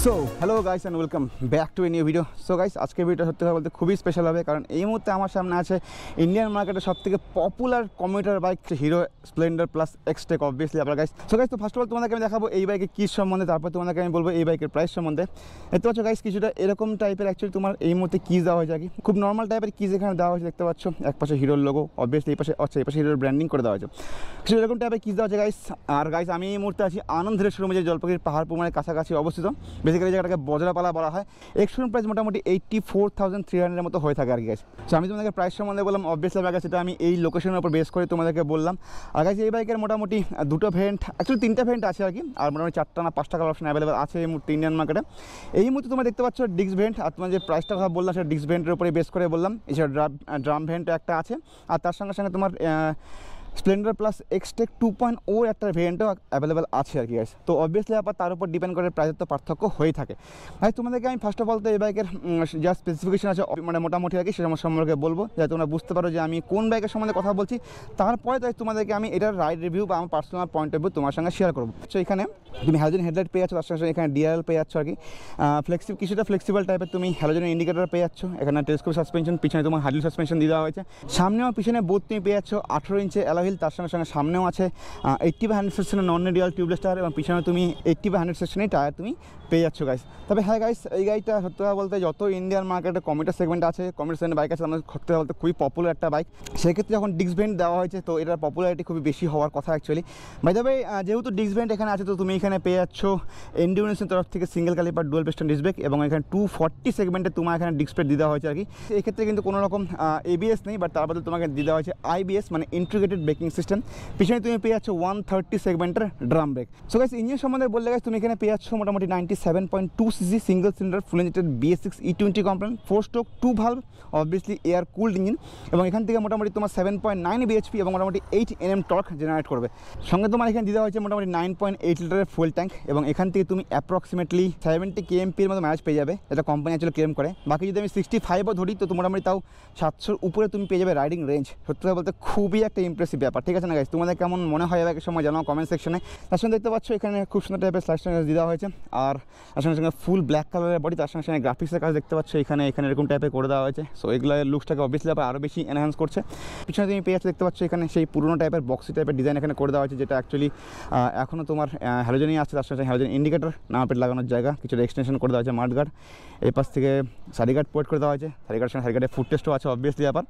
So hello guys and welcome back to a new video. So guys আজকের ভিডিওটা সত্যি কথা বলতে খুবই স্পেশাল হবে, কারণ এই মুহূর্তে আমার সামনে আছে ইন্ডিয়ান মার্কেটের সবথেকে popular commuter bike hero Splendor Plus Xtec obviously আপনার গাইস। সো গাইস তো ফার্স্ট অফ অল তোমাদেরকে আমি দেখাবো এই বাইকের কী সম্বন্ধে, তারপর তোমাদেরকে আমি বলবো এই বাইকের প্রাইস সম্বন্ধে। দেখতে পাচ্ছ গাইস কিছুটা এরকম টাইপের অ্যাকচুয়ালি তোমার এই মুহূর্তে কিজ দেওয়া হয়েছে আর কি, খুব নর্মাল টাইপের কিজ এখানে দেওয়া হয়েছে। দেখতে পাচ্ছ এক পাশে হিরোর লোগো, অবভিয়াসলি এই পাশে এই পাশে হিরোর ব্র্যান্ডিং করে দেওয়া হয়েছে। কিছু এরকম টাইপের কিজ দেওয়া হয়েছে গাইস। আর গাইস আমি এই মুহূর্তে আছি আনন্দের শোরুমে, যে জলপাইগুড়ির পাহাড় প্রমাণের কাছাকাছি অবস্থিত। বেসিক্যালি জায়গাটাকে বজরাপালা বলা হয়। এক্সশোরুম প্রাইস মোটামুটি 84,300 মতো হয়ে থাকে আর কি গাইস। সো আমি তোমাদেরকে প্রাইস সম্বন্ধে বললাম, অবভিয়াসলি আমার কাছে সেটা আমি এই লোকেশনের উপর বেস করে তোমাদেরকে বললাম। আর গাইস এই বাইকের মোটামুটি দুটো ভেরিয়েন্ট, অ্যাকচুয়ালি তিনটা ভেরিয়েন্ট আছে আর কি, আর মোটামুটি 4টা না 5টা কালার অপশন অ্যাভেলেবল আছে এই মুহূর্তে ইন্ডিয়ান মার্কেটে। এই মুহূর্তে তোমরা দেখতে পাচ্ছ ডিস্ক ভেরিয়েন্ট, আর তোমার যে প্রাইসটা কথা বললাম সেটা ডিস্ক ভেরিয়েন্টের উপরে বেস করে বললাম। এছাড়া ড্রাম ভেরিয়েন্ট একটা আছে, আর তার সঙ্গে সঙ্গে তোমার স্প্লেন্ডার প্লাস এক্সটেক 2.0 একটা ভেরিয়েন্টও অ্যাভেলেবেল আছে আর কি গাইস। তো অবভিয়াসলি আবার তার উপর ডিপেন্ড করে প্রাইসের তো পার্থক্য হয়ে থাকে। ভাই তোমাদেরকে আমি ফার্স্ট অফ অল তো এই বাইকের যা স্পেসিফিকেশন আছে মানে মোটামুটি আর কি সেটা সম্পর্কে বলবো, যাতে তোমরা বুঝতে পারো যে আমি কোন বাইকের সম্বন্ধে কথা বলছি। তারপরে তাই তোমাদেরকে আমি এটার রাইড রিভিউ বা আমার পার্সোনাল পয়েন্ট অফ ভিউ তোমার সঙ্গে শেয়ার করবো। তো এখানে তুমি হ্যালোজেন হেডলাইট পেয়ে যাচ্ছ, তার সঙ্গে এখানে ডিআরএল পেয়ে যাচ্ছ আর কি, কিছুটা ফ্লেক্সিবল টাইপের তুমি হ্যালোজেন ইন্ডিকেটার পেয়ে যাচ্ছ। এখানে টেলিস্কোপ সাসপেনশন, পিছনে তোমার হাইড্রোলিক সাসপেনশন দেওয়া হয়েছে। সামনেও পিছনে বোথ তুমি পেয়ে যাচ্ছ 18 ইঞ্চি অ্যালয় হুইল, তার সঙ্গে সঙ্গে সামনেও আছে 80/100 সেকশনের নন রেডিয়াল টিউবলেস টায়ার, এবং পিছনে তুমি 80/100 সেকশনের টায়ার তুমি পেয়ে যাচ্ছ গাইস। তবে হ্যাঁ গাইস এই গাড়িটা সত্যি কথা বলতে যত ইন্ডিয়ান মার্কেটে কমিউটার সেগমেন্ট আছে, কমিউটার সেগমেন্ট বাইক আছে, আমাদের সত্যি কথা বলতে খুবই পপুলার একটা বাইক। সেক্ষেত্রে যখন ডিস্ক ভেরিয়েন্ট দেওয়া হয়েছে তো এটার পপুলারিটি খুবই বেশি হওয়ার কথা অ্যাকচুয়ালি। বাই দ্য ওয়ে যেহেতু ডিস্ক ভেরিয়েন্ট এখানে আছে, তো তুমি এখানে পেয়ে যাচ্ছ এন্ডিউরেন্সের তরফ থেকে single caliper dual piston disc brake, এবং এখানে 240 সেগমেন্টে তোমার এখানে ডিস্ক ব্রেক দেওয়া হয়েছে আর কি। এক্ষেত্রে কিন্তু কোনো রকম এবিএস নেই, বাট তার বদলে তোমাকে দেওয়া হয়েছে আইবিএস মানে ইন্টিগ্রেটেড ব্রেকিং সিস্টেম। পিছনে তুমি পেয়ে যাচ্ছ 130 সেগমেন্টের drum brake. So guys engine সম্বন্ধে বললে গাইস তুমি এখানে পেয়ে যাচ্ছ মোটামুটি 97.2 CC single cylinder fuel injected BS6 E20 component 4 stroke 2 valve obviously air cooled engine, এবং এখান থেকে মোটামুটি তোমার 7.9 bhp এবং মোটামুটি 8 Nm টর্ক জেনারেট করবে। সঙ্গে তোমার এখানে দেওয়া হয়েছে মোটামুটি 9.8 লিটারের ফুয়েল ট্যাঙ্ক, এবং এখান থেকে তুমি অ্যাপ্রক্সিমেটলি 70 kmp এর মতো মাইলেজ পেয়ে যাবে, যেটা কোম্পানি অ্যাকচুয়ালি ক্লেম করে। বাকি যদি আমি 65ও ধরি তো মোটামুটি তাও 700-র উপরে তুমি পেয়ে যাবে রাইডিং রেঞ্জ। সত্যি কথা বলতে খুবই একটা ইমপ্রেসিভ ব্যাপার, ঠিক আছে না গাইস? তোমাদের কেমন মনে হয় বাইকের সময় জানাও কমেন্ট সেকশনে। তার সঙ্গে দেখতে পাচ্ছ এখানে খুব সুন্দর টাইপের স্লাইড দেওয়া হয়েছে, আর তার সঙ্গে সঙ্গে ফুল ব্ল্যাক কালারের বডি, তার সঙ্গে সঙ্গে গ্রাফিক্সের কাজ দেখতে পাচ্ছ এখানে এরকম টাইপের করে দেওয়া হয়েছে। সো এগুলো লুকসটাকে অবভিয়াসলি আরও বেশি এনহ্যান্স করছে। পিছনে তুমি পেয়ে দেখতে পাচ্ছ এখানে সেই পুরোনো টাইপের বক্সি টাইপের ডিজাইন এখানে করে দেওয়া হয়েছে, যেটা অ্যাকচুয়ালি এখনও তোমার হ্যালোজেনই আছে। তার সঙ্গে হ্যালোজেন ইন্ডিকেটার নাম্বার প্লেট লাগানোর জায়গা কিছুটা এক্সটেনশন করে দেওয়া হয়েছে মাঠগার্ড। এই পাশ থেকে সারিগার্ড পোর্ট করে দেওয়া হয়েছে, সারিগার্ডের সঙ্গে সারিগার্ডের ফুট টেস্টও আছে অবভিয়াসলি ব্যাপার।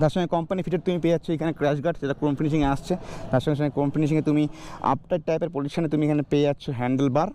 তার সঙ্গে কোম্পানি ফিটেড তুমি পেয়ে যাচ্ছ এখানে ক্র্যাশ গার্ড, যেটা ক্রোম ফিনিশিংয়ে আসছে। তার সঙ্গে সঙ্গে ক্রোম ফিনিশিংয়ে তুমি আপটাইট টাইপের পজিশনে তুমি এখানে পেয়ে যাচ্ছ হ্যান্ডেল বার।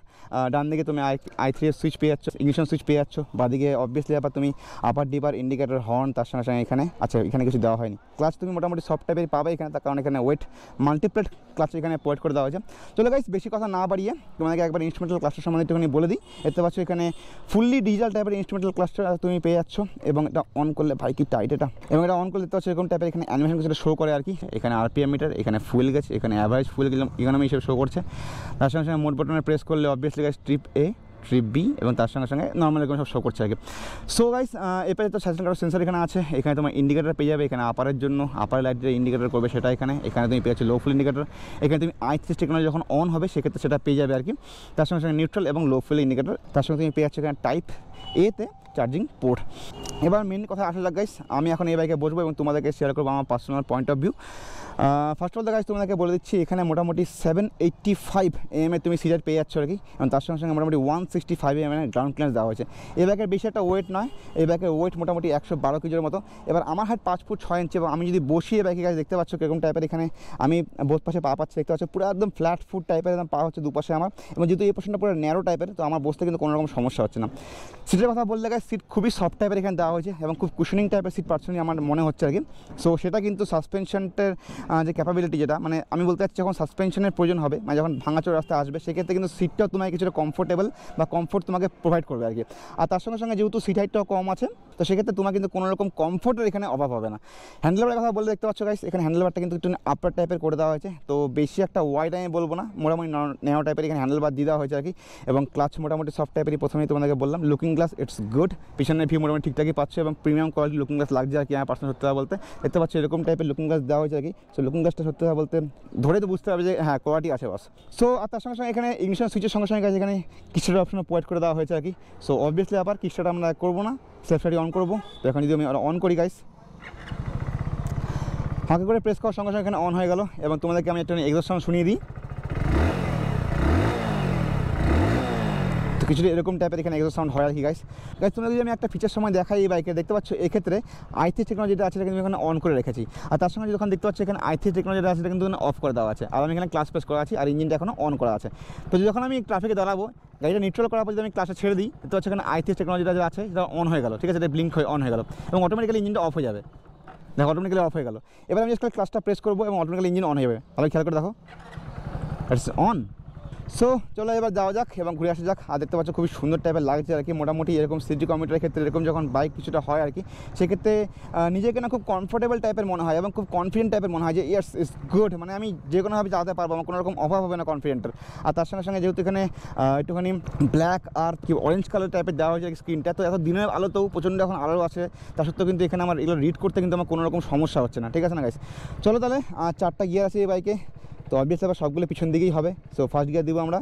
ডান দিকে তুমি i3 এর সুইচ পেয়ে যাচ্ছ, ইগনিশন সুইচ পেয়ে যাচ্ছ। বাদিকে অবভিয়াসলি আবার তুমি আপার ডিপার ইন্ডিকেটর হর্ন, তার সঙ্গে সঙ্গে এখানে আচ্ছা এখানে কিছু দেওয়া হয়নি। ক্লাচ তুমি মোটামুটি সফট টাইপের পাবে এখানে, তার কারণ এখানে ওয়েট মাল্টিপ্লেট ক্লাচ এখানে পোয়েট করে দেওয়া হয়েছে। চলো গাইস বেশি কথা না বাড়িয়ে তোমাদেরকে একবার ইনস্ট্রুমেন্টাল ক্লাসটার সম্বন্ধে একটুখানি বলে দিই। দেখতে পাচ্ছ এখানে ফুললি ডিজিটাল টাইপের ইনস্ট্রুমেন্টাল ক্লাসটা তুমি পেয়ে যাচ্ছ, এবং এটা অন করলে ভাই কি টাইট এটা, এবং এটা অন করলে দেখতে পাচ্ছ এরকম টাইপের এখানে অ্যানিমেশন কিছুটা শো করে আর কি। এখানে RPM মিটার, এখানে ফুয়েল গেছে, এখানে অ্যাভারেজ ফুয়েল ইকোনমি হিসেবে শো করছে। তার সঙ্গে সঙ্গে মোড বাটনে প্রেস করলে obviously guys trip A trip B, এবং তার সঙ্গে সঙ্গে নর্মাল এরকম সব শো করছে আর কি। সো গাইস এরপরে তো স্যাটেলাইট কারো সেন্সার এখানে আছে। এখানে তোমার ইন্ডিকেটার পেয়ে যাবে, এখানে আপারের জন্য আপার লাইট যে ইন্ডিকেটার করবে সেটা এখানে তুমি পেয়ে যাচ্ছ লো ফুল ইন্ডিকেটার। এখানে তুমি i3 টেকনোলজি যখন অন হবে সেক্ষেত্রে সেটা পেয়ে যাবে আর কি। তার সঙ্গে সঙ্গে নিউট্রাল এবং লো ফুল ইন্ডিকেটার। তার সঙ্গে তুমি পেয়ে যাচ্ছ এখানে টাইপ A-তে চার্জিং পোর্ট। এবার মেন কথা আসা যাক গাইস, আমি এখন এই বাইকে বসবো এবং তোমাদেরকে শেয়ার করবো আমার personal point of view. First of the guys তোমাদেরকে বলে দিচ্ছি এখানে মোটামুটি 785 mm তুমি সিটার পেয়ে যাচ্ছ আর কি, এবং তার সঙ্গে সঙ্গে মোটামুটি 165 mm গ্রাউন্ড ক্লিয়ারেন্স দেওয়া হয়েছে। এই ব্যাগের বেশি একটা ওয়েট নয়, এই ব্যাগের ওয়েট মোটামুটি 112 কেজির মতো। এবার আমার হাইট 5 ফুট 6 ইঞ্চি, এবং আমি যদি বসিয়ে ব্যাগে গাছ দেখতে পাচ্ছ কিরকম টাইপের এখানে আমি বোধ পাশে পা পাচ্ছি, দেখতে পাচ্ছ পুরো একদম ফ্ল্যাট ফুট টাইপের, একদম পা হচ্ছে দুপাশে আমার, এবং যেহেতু এই পোর্শনটা পুরো ন্যারো টাইপের তো আমার বসতে কিন্তু কোনো রকম সমস্যা হচ্ছে না। সিটের কথা বললে গাছ সিট খুবই সফট টাইপের এখানে দেওয়া হয়েছে, এবং খুব কুশনিং টাইপের সিট পার্সোনালি আমার মনে হচ্ছে আর কি। সো সেটা কিন্তু সাসপেনশনের যে ক্যাপাবিলিটি, যেটা মানে আমি বলতে চাচ্ছি যখন সাসপেনশনের প্রয়োজন হবে, মানে যখন ভাঙাচোর রাস্তা আসবে সেক্ষেত্রে কিন্তু সিটটাও তোমাকে কিছুটা কমফোর্টেবল বা কমফোর্ট তোমাকে প্রোভাইড করবে আর কি। আর তার সঙ্গে সঙ্গে যেহেতু সিট হাইটটাও কম আছে তো সেক্ষেত্রে তোমার কিন্তু কোনো রকম কমফোর্টের এখানে অভাব হবে না। হ্যান্ডেলবারের কথা বলে দেখতে পাচ্ছ গাইস, এখানে হ্যান্ডেলবারটা কিন্তু একটু আপার টাইপের করে দেওয়া হয়েছে, তো বেশি একটা ওয়াইড আমি বলবো না, মোটামুটি ন্যারো টাইপের এখানে হ্যান্ডেলবার দিয়ে দেওয়া হয়েছে আর কি। এবং ক্লাচ মোটামুটি সফট টাইপেরই প্রথমেই তোমাদেরকে বললাম। লুকিং গ্লাস ইটস গুড, পিছনের ভিউ মোটামুটি ঠিকঠাকই পাচ্ছ, এবং প্রিমিয়াম কোয়ালিটি লুকিং গ্লাস লাগছে আর কি আমার পার্সোনাল সত্যি কথা বলতে। দেখতে পাচ্ছ এরকম টাইপের লুকিং গ্লাস দেওয়া হয়েছে আর কি। সো লুকিং গ্লাসটা সত্যি কথা বলতে ধরে তো বুঝতে হবে যে হ্যাঁ কোয়ালিটি আছে বাস। সো আর তার সঙ্গে সঙ্গে এখানে ইগনিশন সুইচের সঙ্গে সঙ্গে এখানে কিছুটা অপশনও প্রোভাইড করে দেওয়া হয়েছে আর কি। সো অবভিয়াসলি আবার কিকস্টার্ট আমরা করবো না, সেলফ স্টার্টই অন করবো। তো এখন যদি আমি অন করি গাইস, হালকা করে প্রেস করার সঙ্গে সঙ্গে এখানে অন হয়ে গেল। এবং তোমাদেরকে আমি একটা এক্সস্ট সাউন্ড শুনিয়ে দিই। তো কিছুটা এরকম টাইপের এখানে এক্সস্ট সাউন্ড হয় আর কি গাইস। তোমরা যদি আমি একটা ফিচার সময় দেখাই এই বাইকে, দেখতে পাচ্ছ এক্ষেত্রে i3 টেকনোলজিটা আছে, এটা কিন্তু এখানে অন করে রেখেছি। আর তার সঙ্গে যখন দেখতে পাচ্ছ এখানে i3 টেকনোলজিটা আছে, এটা কিন্তু অফ করে দেওয়া আছে। আর আমি এখানে ক্লাস প্রেস করা আছি আর ইঞ্জিনটা এখনও অন করা আছে। তো যখন আমি ট্রাফিকে দাঁড়াবো, গাড়িটা নিউট্রাল করার পর যদি আমি ক্লাসে ছেড়ে দিই, তো হচ্ছে এখানে i3 টেকনোলজিটা যে আছে সেটা অন হয়ে গেল, ঠিক আছে, এটা ব্লিঙ্ক হয়ে অন হয়ে গেল এবং অটোমেটিক্যালি ইঞ্জিনটা অফ হয়ে যাবে। দেখো অটোমেটিক্যালি অফ হয়ে গেল। এবার আমি জাস্ট ক্লাসটা প্রেস করবো এবং অটোমেটিক্যালি ইঞ্জিন অন হয়ে যাবে। তাহলে খেয়াল করে দেখো, ইটস অন। সো চলো এবার যাওয়া যাক এবং ঘুরে আসা যাক। আর দেখতে পাচ্ছ খুবই সুন্দর টাইপের লাগছে আর কি। মোটামুটি এরকম সিটি কমিউটারের ক্ষেত্রে এরকম যখন বাইক কিছুটা হয় আর কি, সেক্ষেত্রে নিজেকে না খুব কমফোর্টেবল টাইপের মনে হয় এবং খুব কনফিডেন্ট টাইপের মনে হয় যে ইয়েস ইটস গুড, মানে আমি যে কোনোভাবে চালাতে পারবো, আমার কোনো রকম অভাব হবে না কনফিডেন্টের। আর তার সঙ্গে সঙ্গে যেহেতু এখানে একটুখানি ব্ল্যাক আর কি অরেঞ্জ কালার টাইপের দেওয়া হয়েছে স্ক্রিনটা, তো এত দিনের আলোতেও প্রচণ্ড এখন আলো আছে, তা সত্ত্বেও কিন্তু এখানে আমার এগুলো রিড করতে কিন্তু আমার কোনো রকম সমস্যা হচ্ছে না, ঠিক আছে না গাইস। চলো তাহলে 4টা গিয়ার আছে এই বাইকে, তো অবভিয়াসলি আবার সবগুলো পিছন দিকেই হবে। সো ফার্স্ট গিয়ার দিব আমরা।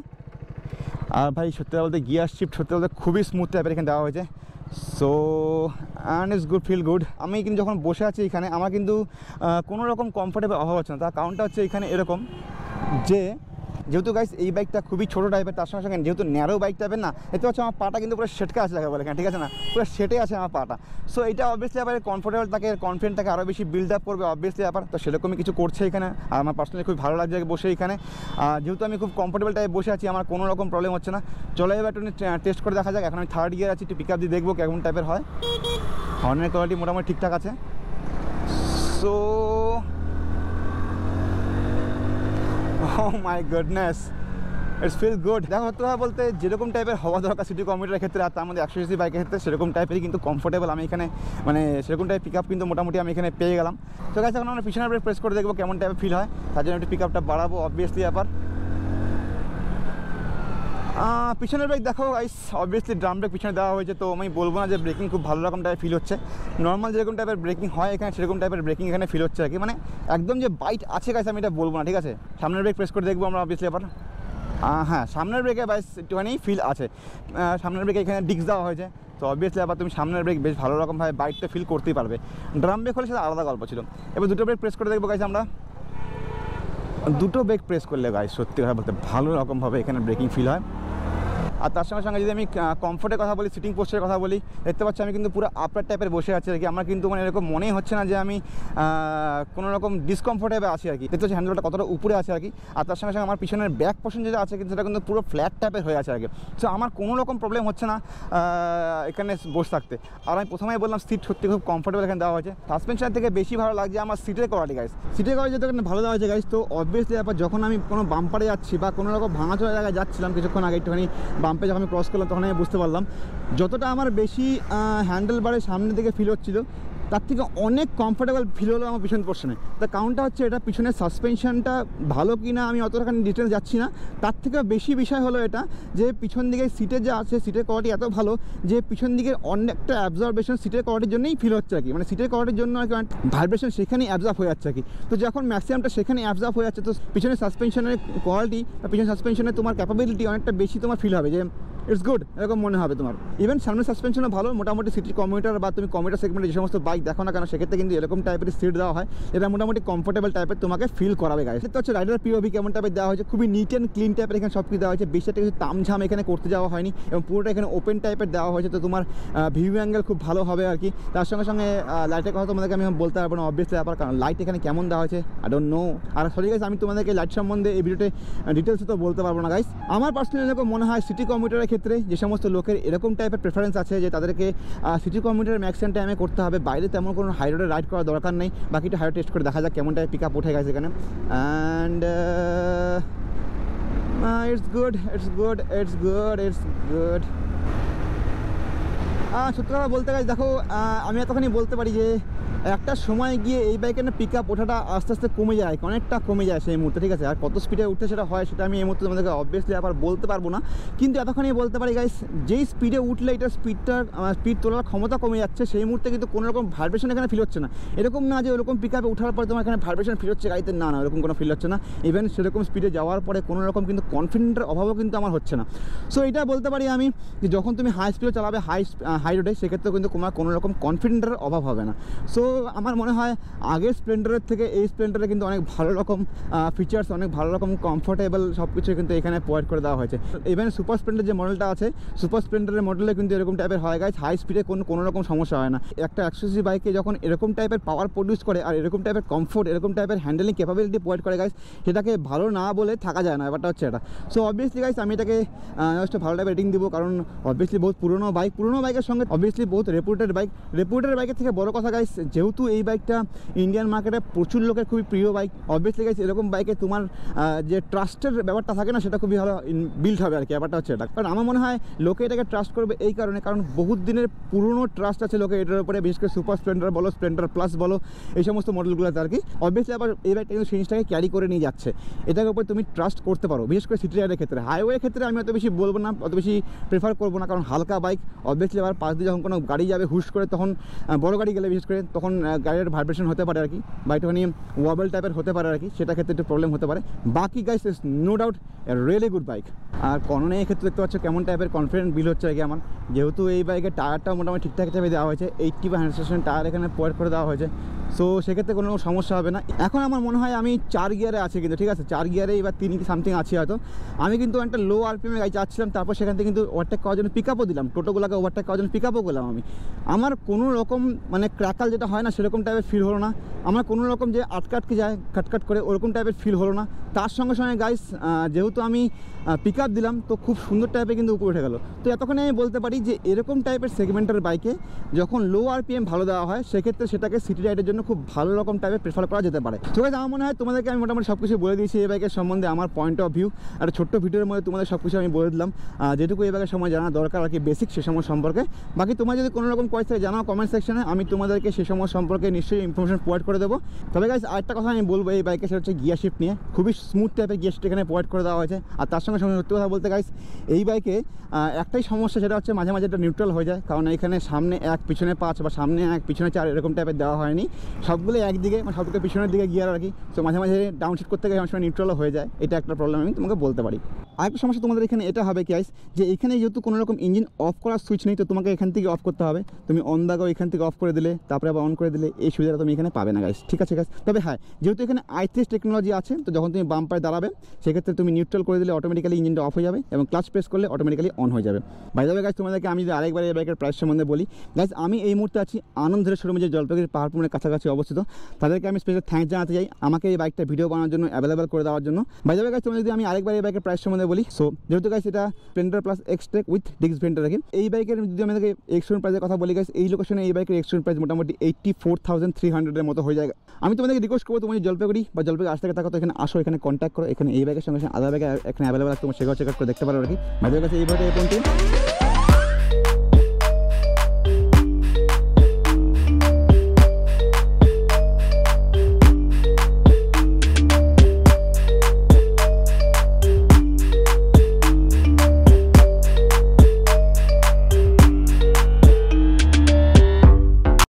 আর ভাই সত্যি বলতে গিয়ার শিফট সত্যি বলতে খুবই স্মুথ টাইপের এখানে দেওয়া হয়েছে। So and it's good, feel good. আমি কিন্তু যখন বসে আছি এখানে আমার কিন্তু কোনো রকম কমফোর্টেবল অভাব হচ্ছে না। তার কারণটা হচ্ছে এখানে এরকম যে যেহেতু গাইস এই বাইকটা খুবই ছোটো টাইপের, তার সঙ্গে সঙ্গে যেহেতু ন্যারো বাইক টাইপের না, এতে হচ্ছে আমার পাটা কিন্তু পুরো সেটকে আছে লাগে বলে, ঠিক আছে না, পুরো সেটে আছে আমার পাটা। সো এটা অবভিয়াসলি আবার কমফোর্টেবল থাকে, কনফিডেন্টটাকে আরও বেশি বিল্ড আপ করবে অবভিয়াসলি ব্যাপার। তো সেরকমই কিছু করছে এখানে। আর আমার পার্সোনালি খুব ভালো লাগছে বসে এখানে। যেহেতু আমি খুব কমফোর্টেবল টাইপ বসে আছি, আমার কোনো রকম প্রবলেম হচ্ছে না। চলো এবার একটু টেস্ট করে দেখা যাক। এখন আমি থার্ড গিয়ার আছি, একটু পিক আপ দিয়ে দেখবো কেমন টাইপের হয়। হর্নের কোয়ালিটি মোটামুটি ঠিকঠাক আছে। So oh my goodness, it's feel good. দেখো সত্যি কথা বলতে যেরকম টাইপের হওয়া দরকার সিটি কমিউটারের ক্ষেত্রে, আর তার মধ্যে 100cc বাইকের ক্ষেত্রে সেরকম টাইপেরই কিন্তু কমফোর্টেবল আমি এখানে, মানে সেরকম টাইপ পিক আপ কিন্তু মোটামুটি আমি এখানে পেয়ে গেলাম। তো গাইস এখন আমরা পিছনের ব্রেক প্রেস করে দেখবো কেমন টাইপের ফিল হয়। তার জন্য একটু পিক আপটা বাড়াবো অবভিয়াসলি ব্যাপার। পিছনের ব্রেক দেখো গাইস, অবভিয়াসলি ড্রাম ব্রেক পিছনে দেওয়া হয়েছে, তো আমি বলবো না যে ব্রেকিং খুব ভালো রকম টাইপের ফিল হচ্ছে। নর্মাল যেরকম টাইপের ব্রেকিং হয় এখানে সেরকম টাইপের ব্রেকিং এখানে ফিল হচ্ছে আর কি, মানে একদম যে বাইট আছে গাইস আমি এটা বলবো না, ঠিক আছে। সামনের ব্রেক প্রেস করে দেখবো আমরা অবভিয়াসলি ব্যাপার। হ্যাঁ সামনের ব্রেকে বাইস একটুখানি ফিল আছে। সামনের ব্রেকে এখানে ডিস্ক দেওয়া হয়েছে, তো অবভিয়াসলি আবার তুমি সামনের ব্রেক বেশ ভালো রকমভাবে বাইকটা ফিল করতেই পারবে। ড্রাম ব্রেক হলে সেটা আলাদা গল্প ছিল। এবার দুটো ব্রেক প্রেস করে দেখবো গাইস আমরা। দুটো ব্রেক প্রেস করলে গাইস সত্যি কথা বলতে ভালো রকমভাবে এখানে ব্রেকিং ফিল হয়। আর তার সঙ্গে সঙ্গে যদি আমি কমফোর্টের কথা বলি, সিটিং পোস্টের কথা বলি, দেখতে পাচ্ছি আমি কিন্তু পুরো আপরাইট টাইপের বসে আছি আর কি। আমার কিন্তু মানে এরকম মনেই হচ্ছে না যে আমি কোনো রকম ডিসকমফোর্টেবল আছি আর কি। দেখতে পাচ্ছি হ্যান্ডেলটা কতটা উপরে আছে আর কি। আর তার সঙ্গে সঙ্গে আমার পিছনের ব্যাক পোর্শন যেটা আছে কিন্তু সেটা কিন্তু পুরো ফ্ল্যাট টাইপের হয়ে আছে আর কি। সো আমার কোনো রকম প্রবলেম হচ্ছে না এখানে বসে থাকতে। আর আমি প্রথমেই বললাম সিট সত্যি খুব কমফোর্টেবল এখানে দেওয়া হয়েছে। সাসপেনশনের থেকে বেশি ভালো লাগছে আমার সিটের কোয়ালিটি গাইস। সিটের কোয়ালিটি যেটা এখানে ভালো দেওয়া হয়েছে গাইস। তো অবভিয়াসলি ব্যাপার যখন আমি কোনো বাম্পারে যাচ্ছি বা কোনো রকম ভাঙাচোরা জায়গায় যাচ্ছিলাম কিছুক্ষণ আগে, একটুখানি বাম্পে যখন আমি ক্রস করলাম তখন আমি বুঝতে পারলাম যতটা আমার বেশি হ্যান্ডেল বারের সামনের দিকে ফিল হচ্ছিল তার থেকে অনেক কমফোর্টেবল ফিল হলো আমার পিছন পোর্শনে। তার কারণটা হচ্ছে এটা পিছনের সাসপেনশনটা ভালো কি না আমি অতখানি ডিটেলস যাচ্ছি না, তার থেকে বেশি বিষয় হলো এটা যে পিছন দিকে সিটের যা আছে সিটের কোয়ালিটি এত ভালো যে পিছন দিকের অনেকটা অ্যাবজর্বেশন সিটের কোয়ালিটির জন্যই ফিল হচ্ছে আর কি। মানে সিটের কোয়ালিটির জন্য আর কি ভাইব্রেশন সেখানেই অ্যাবজর্ব হয়ে যাচ্ছে আর কি। তো যখন ম্যাক্সিমামটা সেখানে অ্যাবজর্ব হয়ে যাচ্ছে তো পিছনের সাসপেনশনের কোয়ালিটি বা পিছনের সাসপেনশনের তোমার ক্যাপাবিলিটি অনেকটা বেশি তোমার ফিল হবে যে ইটস গুড, এরকম মনে হবে তোমার। ইভেন সামনের সাসপেনশনও ভালো, মোটামুটি সিটি কমিউটার বা তুমি কমিউটার সেগমেন্টে যে সমস্ত বাইক দেখো না কেন সেক্ষেত্রে কিন্তু এরকম টাইপের সিট দেওয়া হয়, এটা মোটামুটি কমফোর্টেবল টাইপের তোমাকে ফিল করাবে গাইস। এটা হচ্ছে রাইডার পিওভি কেমন টাইপের দেওয়া হয়েছে, খুবই নিট অ্যান্ড ক্লিন টাইপের এখানে সব কিছু দেওয়া হয়েছে। বেশি একটা কিছু তামঝাম এখানে করতে যাওয়া হয়নি এবং পুরোটা এখানে ওপেন টাইপের দেওয়া হয়েছে, তো তোমার ভিউ অ্যাঙ্গেল খুব ভালো হবে আর কি। তার সঙ্গে সঙ্গে লাইটের কথা তোমাদেরকে আমি বলতে পারবো না অবভিয়াসলি ব্যাপার, কারণ লাইট এখানে কেমন দেওয়া হয়েছে আই ডোন্ট নো। আর সরি গাইস আমি তোমাদেরকে লাইট সম্বন্ধে এই ভিডিওতে ডিটেলসে তো বলতে পারবো না গাইস। আমার পার্সোনালি এরকম মনে হয় সিটি কমিউটারের ক্ষেত্রে যে সমস্ত লোকের এরকম টাইপের প্রেফারেন্স আছে যে তাদেরকে সিটি কমিউটারের ম্যাক্সিমাম টাইমে করতে হবে, বাইরে তেমন কোনো হাই রোডে রাইড করার দরকার নেই। বাকিটা হাই রোড টেস্ট করে দেখা যাক কেমন টাইপ পিক আপ উঠে গেছে এখানে। And it's good, it's good, it's good, it's good. সত্যি কথা বলতে গেলে দেখো আমি এতখানি বলতে পারি যে একটা সময় গিয়ে এই বাইকের না পিক আপ ওঠাটা আস্তে আস্তে কমে যায়, অনেকটা কমে যায় সেই মুহূর্তে, ঠিক আছে। আর কত স্পিডে উঠতে সেটা হয় সেটা আমি এই মুহূর্তে তোমাদেরকে অবভিয়াসলি আবার বলতে পারবো না, কিন্তু এতক্ষণই বলতে পারি গাইস, যেই স্পিডে উঠলে এটা স্পিড তোলার ক্ষমতা কমে যাচ্ছে সেই মুহূর্তে কিন্তু কোনো রকম ভাইব্রেশন এখানে ফিল হচ্ছে না। এরকম না যে ওরকম পিক আপে ওঠার পরে তোমার এখানে ভাইব্রেশন ফিল হচ্ছে গাড়িতে, না এরকম কোনো ফিল হচ্ছে না। ইভেন সেরকম স্পিডে যাওয়ার পরে কোনো রকম কিন্তু কনফিডেন্টের অভাবও কিন্তু আমার হচ্ছে না। সো এটা বলতে পারি আমি যে যখন তুমি হাই স্পিডে চালাবে হাই রোডে, সেক্ষেত্রে কিন্তু তোমার কোনো রকম কনফিডেন্টের অভাব হবে না। সো আমার মনে হয় আগের স্প্লেন্ডারের থেকে এই স্প্লেন্ডারে কিন্তু অনেক ভালো রকম ফিচার্স, অনেক ভালো রকম কমফোর্টেবল সব কিছু কিন্তু এখানে প্রোভাইড করে দেওয়া হয়েছে। ইভেন সুপার স্প্লেন্ডার যে মডেলটা আছে, সুপার স্প্লেন্ডারের মডেলে কিন্তু এরকম টাইপের হয় গাইজ, হাই স্পিডে কোনো রকম সমস্যা হয় না। একটা 100cc বাইকে যখন এরকম টাইপের পাওয়ার প্রডিউস করে আর এরকম টাইপের কমফোর্ট, এরকম টাইপের হ্যান্ডেলিং ক্যাপাবিলিটি প্রোভাইড করে গাইজ, সেটাকে ভালো না বলে থাকা যায় না, ব্যাপারটা হচ্ছে এটা। সো অবভিয়াসলি গাইজ আমি এটাকে জাস্ট ভালো টাইপের রেটিং দেবো, কারণ অবভিয়াসলি বহুত পুরনো বাইকের সঙ্গে অবভিয়াসলি বহুত রেপুটেড বাইকের থেকে বড় কথা গাইজ, যেহেতু এই বাইকটা ইন্ডিয়ান মার্কেটে প্রচুর লোকের খুবই প্রিয় বাইক, অবভিয়াসলি গাইজ এরকম বাইকে তোমার যে ট্রাস্টের ব্যাপারটা থাকে না, সেটা খুবই ভালো বিল্ড হবে আর কি, ব্যাপারটা হচ্ছে এটা। কারণ আমার মনে হয় লোকে এটাকে ট্রাস্ট করবে এই কারণে, কারণ বহুত দিনের পুরনো ট্রাস্ট আছে লোকে এটার উপরে, বিশেষ করে সুপার স্প্লেন্ডার বলো, স্প্লেন্ডার প্লাস বলো, এই সমস্ত মডেলগুলোতে আর কি। অবভিয়াসলি আবার এই বাইকটা কিন্তু জিনিসটাকে ক্যারি করে নিয়ে যাচ্ছে, এটার উপরে তুমি ট্রাস্ট করতে পারো, বিশেষ করে সিটি রাইডের ক্ষেত্রে। হাইওয়ে ক্ষেত্রে আমি অত বেশি বলবো না, অত বেশি প্রেফার করবো না, কারণ হালকা বাইক অবভিয়াসলি আবার পাশ দিয়ে যখন কোনো গাড়ি যাবে হুশ করে, তখন বড় গাড়ি গেলে বিশেষ করে তখন গাড়ির ভাইব্রেশন হতে পারে আর কি, বা একটুখানি ওয়াবেল টাইপের হতে পারে আর কি, সেটা ক্ষেত্রে একটু প্রবলেম হতে পারে। বাকি guys is no doubt a really good bike. আর কর্ননে এই ক্ষেত্রে দেখতে পাচ্ছ কেমন টাইপের কনফিডেন্ট বিল হচ্ছে আর কি আমার, যেহেতু এই বাইকের টায়ারটা মোটামুটি ঠিকঠাক হিসেবে দেওয়া হয়েছে, 80 বা 100% টায়ার এখানে প্রোভাইড করে দেওয়া হয়েছে। সো সেক্ষেত্রে কোনো সমস্যা হবে না। এখন আমার মনে হয় আমি 4 গিয়ারে আছি কিন্তু, ঠিক আছে, 4 গিয়ারে এবার 3 সামথিং আছি হয়তো। আমি কিন্তু একটা লো আরপিএমে গাড়ি চাচ্ছিলাম, তারপর সেখান থেকে কিন্তু ওভারটেক করার জন্য পিক আপও দিলাম, টোটোগুলোকে ওভারটেক করার জন্য পিক আপও করলাম আমি। আমার কোনো রকম মানে ক্র্যাকাল যেটা হয় না সেরকম টাইপের ফিল হলো না, আমার কোনো রকম যে আটকাটকে যায় কাটকাট করে ওরকম টাইপের ফিল হলো না। তার সঙ্গে সঙ্গে গাইস যেহেতু আমি পিক আপ দিলাম, তো খুব সুন্দর টাইপের কিন্তু উপরে উঠে গেল। তো এতক্ষণে আমি বলতে পারি যে এরকম টাইপের সেগমেন্টের বাইকে যখন লো আরপিএম ভালো দেওয়া হয়, সেক্ষেত্রে সেটাকে সিটি রাইডের জন্য খুব ভালো রকম টাইপের প্রেফার করা যেতে পারে। তো গাইস আমার মনে হয় তোমাদেরকে আমি মোটামুটি সব কিছু বলে দিয়েছি এই বাইকের সম্বন্ধে, আমার পয়েন্ট অফ ভিউ। একটা ছোট্ট ভিডিওর মধ্যে তোমাদের সব কিছু আমি বলে দিলাম, যেটুকু এই বাইকের সময় জানা দরকার আর কি, বেসিক সে সময় সম্পর্কে। বাকি তোমার যদি কোনো রকম কোয়েশ্চেন জানাও কমেন্ট সেকশনে, আমি তোমাদেরকে সে সময় সম্পর্কে নিশ্চয়ই ইনফরমেশন প্রোভাইড করে দেবো। তবে গাইস আরেকটা কথা আমি বলবো এই বাইকে, সেটা হচ্ছে গিয়ার শিফট নিয়ে, খুবই স্মুথ টাইপের গিয়ার শিফট এখানে প্রোভাইড করে দেওয়া হয়েছে। আর তার সঙ্গে সঙ্গে সত্যি কথা বলতে গাইস, এই বাইকে একটাই সমস্যা, সেটা হচ্ছে মাঝে মাঝে এটা নিউট্রাল হয়ে যায়, কারণ এখানে সামনে 1 পিছনে 5 বা সামনে 1 পিছনে 4 এরকম টাইপের দেওয়া হয়নি, সবগুলো একদিকে মানে সবগুলো পিছনের দিকে গিয়ার আর কি। তো মাঝে মাঝে ডাউন শিফট করতে গিয়ে অনেক সময় নিউট্রালও হয়ে যায়, এটা একটা প্রবলেম আমি তোমাকে বলতে পারি। আরেকটা সমস্যা তোমাদের এখানে এটা হবে কি গাইস, যে এখানে যেহেতু কোনো রকম ইঞ্জিন অফ করার সুইচ নেই, তো তোমাকে এখান থেকে অফ করতে হবে। তুমি অন দা গো এখান থেকে অফ করে দিলে, তারপরে আবার অন করে দিলে, এই সুবিধাটা তুমি এখানে পাবে না গাইস, ঠিক আছে গাইস। তবে হ্যাঁ, যেহেতু এখানে i3 টেকনোলজি আছে, তো যখন তুমি বাম্পারে দাঁড়াবে সেক্ষেত্রে তুমি নিউট্রাল করে দিলে অটোমেটিক্যালি ইঞ্জিনটা অফ হয়ে যাবে এবং ক্লাচ প্রেস করলে অটোমেটিক্যালি অন হয়ে যাবে। বাই দ্য ওয়ে গাইস, তোমাদেরকে আমি যদি আরেকবার এই বাইকের প্রাইস সম্বন্ধে বলি গাইস, আমি এই মুহূর্তে আছি আনন্দের শোরুমে, যে জলপাইগুড়ি পাহাড়পুরের কাছাকাছি অবস্থিত। তাদেরকে আমি স্পেশাল থ্যাঙ্কস জানাতে চাই আমাকে এই বাইকটা ভিডিও বানানোর জন্য অ্যাভেলেবেল করে দেওয়ার জন্য। বাই দ্য ওয়ে গাইস, তোমাদের যদি আমি আরেকবার এই বাইকের প্রাইস সম্বন্ধে বলি, সো যেহেতু গাইস এটা Splendor Plus XTEC with disc ভেন্টার রাখি, এই বাইকের যদি আমাদেরকে এক্সট্রিম প্রাইসের কথা বলি গাইস, এই লোকেশনে এই বাইকের এক্সট্রিম প্রাইস মোটামুটি 84,300 এর মতো হয়ে যায়। আমি তোমাদেরকে রিকোয়েস্ট করবো, তুমি জলপাইগুড়ি বা জলপাইগুড়ি আসতে থাকো, তো এখানে আসো, এখানে কন্ট্যাক্ট করো, এখানে এই বাইকের সঙ্গে আদার বাইক এখানে অ্যাভেলেবেল আছে, তোমার সেগুলো চেক আউট করে দেখতে পারো আর কি। বাই দ্য ওয়ে গাইস, এই ভিডিওটা এই পর্যন্ত।